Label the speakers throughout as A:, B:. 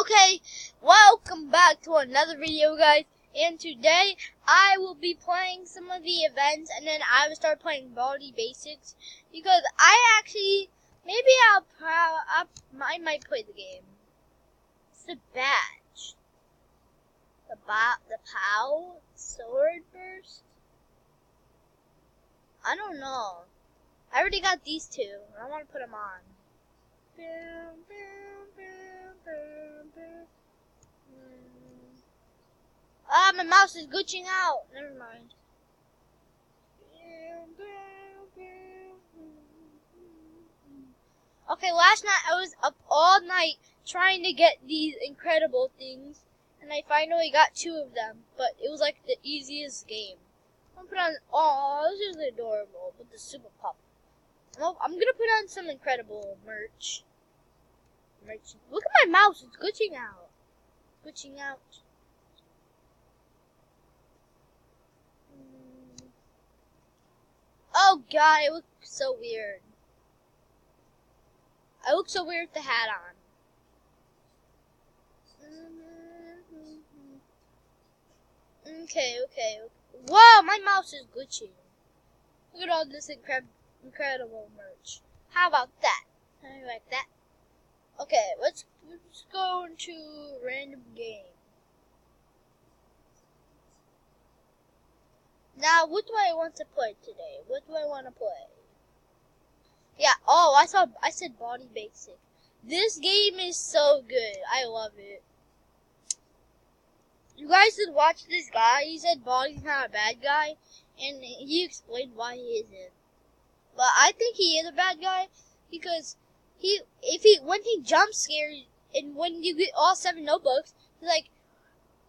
A: Okay, welcome back to another video, guys. And today I will be playing some of the events, and then I will start playing Baldi Basics because I might play the game. It's the badge, the POW sword burst. I don't know. I already got these two. I want to put them on. Ah, my mouse is glitching out. Never mind. Okay, last night I was up all night trying to get these incredible things, and I finally got two of them, but it was like the easiest game. I'm gonna put on, oh, this is adorable, with the super pup. I'm gonna put on some incredible merch. Look at my mouse, it's glitching out. Oh god, it looks so weird. I look so weird with the hat on. Okay. Whoa, my mouse is glitching. Look at all this incredible merch. How about that? How do you like that? Okay, let's go into random game. Now, what do I want to play today? What do I want to play? Yeah, oh, I said Baldi Basic. This game is so good. I love it. You guys should watch this guy. He said Baldi's not a bad guy, and he explained why he isn't. But I think he is a bad guy because when he jump scares and when you get all 7 notebooks, he's like,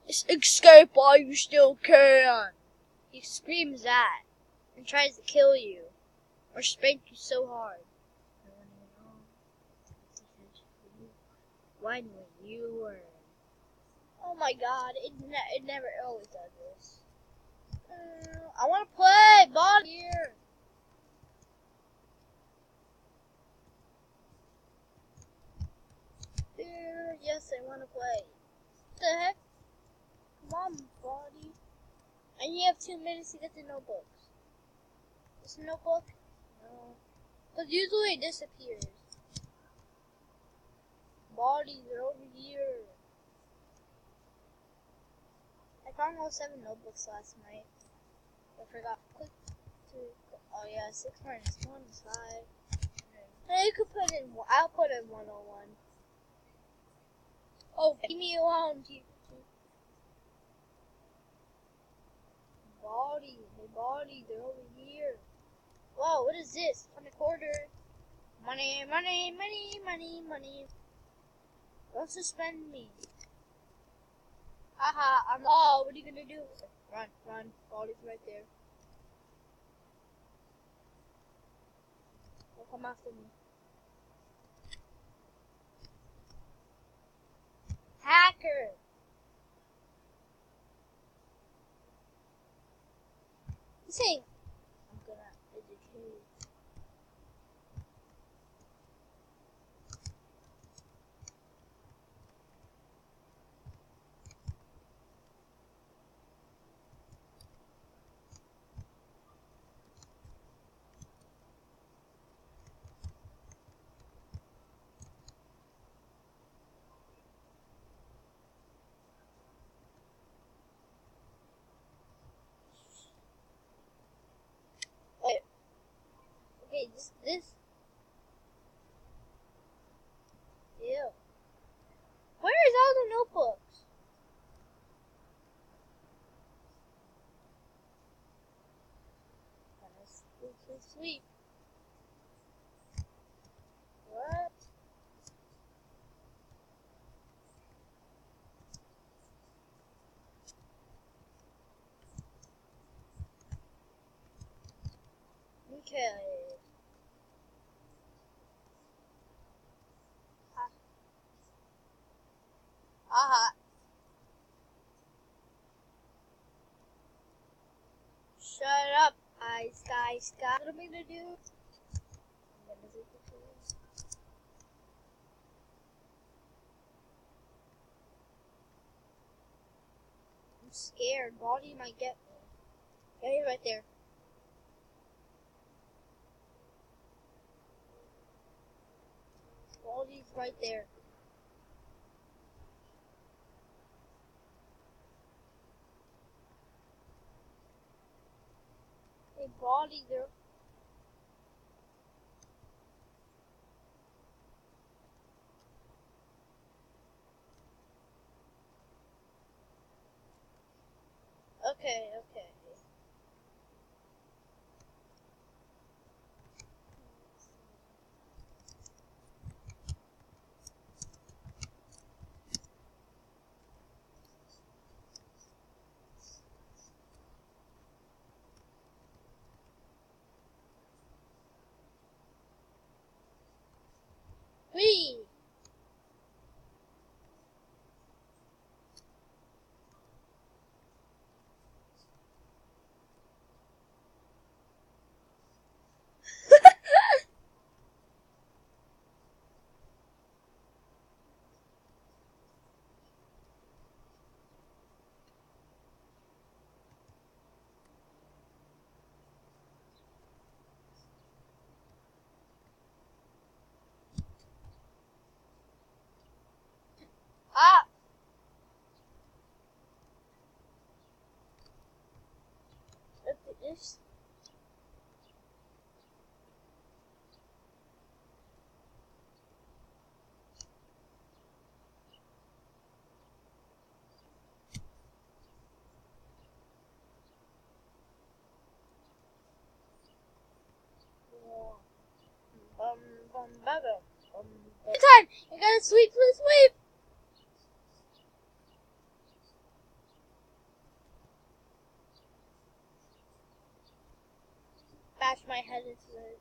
A: escape while you still can. He screams that and tries to kill you or spank you so hard. When will you learn? Oh my god, it never always does this. I want to play Baldi here. Yes, I want to play. What the heck? Come on, Baldi. And you have 2 minutes to get the notebooks. This notebook? No. Because usually it disappears. Baldi, they're over here. I found all 7 notebooks last night. I forgot. Oh yeah, 6 minus 1 is 5. And you could put in, I'll put in 101. Oh, leave me alone, Baldi, they're over here. Whoa, what is this? On the quarter. Money. Don't suspend me. Haha, oh, what are you gonna do? Run. Baldi's right there. Don't come after me. Hacker! He's saying, I'm gonna educate. Okay, this. Ew. Where is all the notebooks? Let's sleep. What? Okay. Aha. Shut up, Sky. What am I gonna do? scared. Baldi might get me. Yeah, he's right there. Baldi's right there. Hey, Baldi, there. Okay, okay. Whee! Ah! Look at this. Time! You gotta sweep, please sweep! Bash my head into it.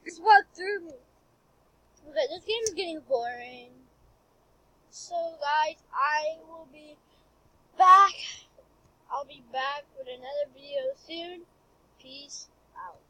A: Just walk through me. Okay, this game is getting boring. So guys, I will be back. I'll be back with another video soon. Peace out.